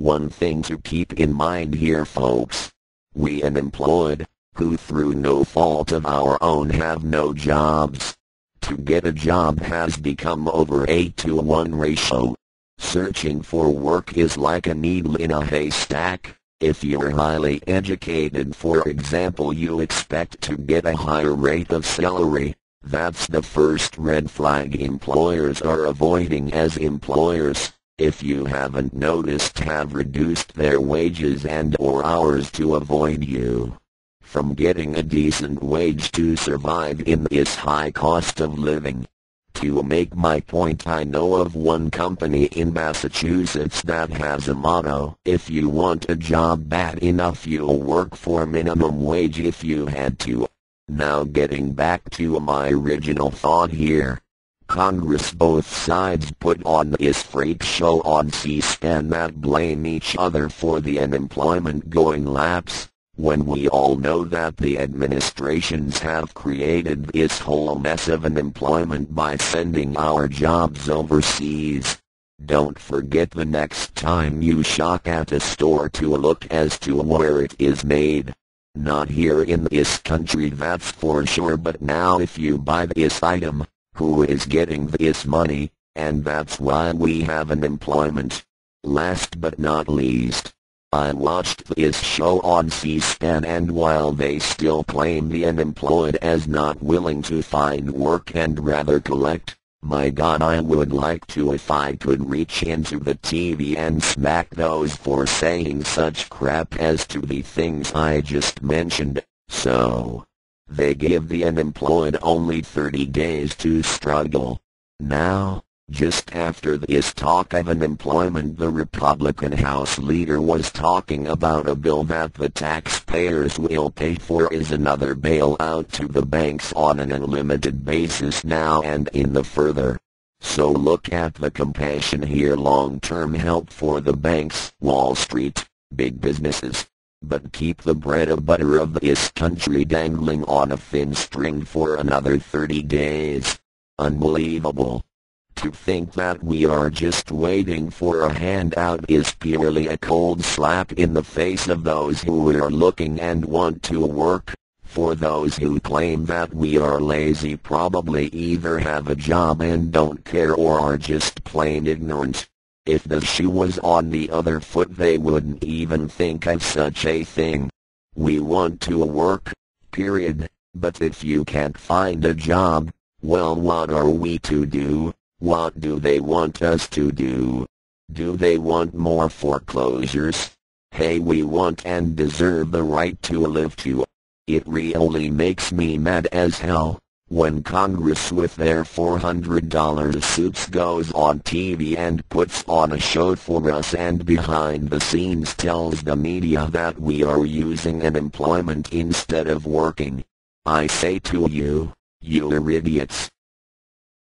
One thing to keep in mind here, folks. We unemployed, who through no fault of our own have no jobs. To get a job has become over 8-to-1 ratio. Searching for work is like a needle in a haystack. If you're highly educated, for example, you expect to get a higher rate of salary. That's the first red flag employers are avoiding as employers, if you haven't noticed, have reduced their wages and or hours to avoid you from getting a decent wage to survive in this high cost of living. To make my point, I know of one company in Massachusetts that has a motto: if you want a job bad enough, you'll work for minimum wage if you had to. Now getting back to my original thought here. Congress, both sides, put on this freak show on C-SPAN that blame each other for the unemployment going lapse, when we all know that the administrations have created this whole mess of unemployment by sending our jobs overseas. Don't forget the next time you shop at a store to look as to where it is made. Not here in this country, that's for sure, but now if you buy this item, who is getting this money? And that's why we have unemployment. Last but not least, I watched this show on C-SPAN, and while they still claim the unemployed as not willing to find work and rather collect, my God, I would like to if I could reach into the TV and smack those for saying such crap as to the things I just mentioned. So, they give the unemployed only 30 days to struggle. Now, just after this talk of unemployment, the Republican House leader was talking about a bill that the taxpayers will pay for is another bailout to the banks on an unlimited basis now and in the further. So look at the compassion here: long-term help for the banks, Wall Street, big businesses. But keep the bread and butter of this country dangling on a thin string for another 30 days. Unbelievable. To think that we are just waiting for a handout is purely a cold slap in the face of those who are looking and want to work. For those who claim that we are lazy, probably either have a job and don't care or are just plain ignorant. If the shoe was on the other foot, they wouldn't even think of such a thing. We want to work, period. But if you can't find a job, well, what are we to do? What do they want us to do? Do they want more foreclosures? Hey, we want and deserve the right to live too. It really makes me mad as hell when Congress with their $400 suits goes on TV and puts on a show for us and behind the scenes tells the media that we are using unemployment instead of working. I say to you, you're idiots.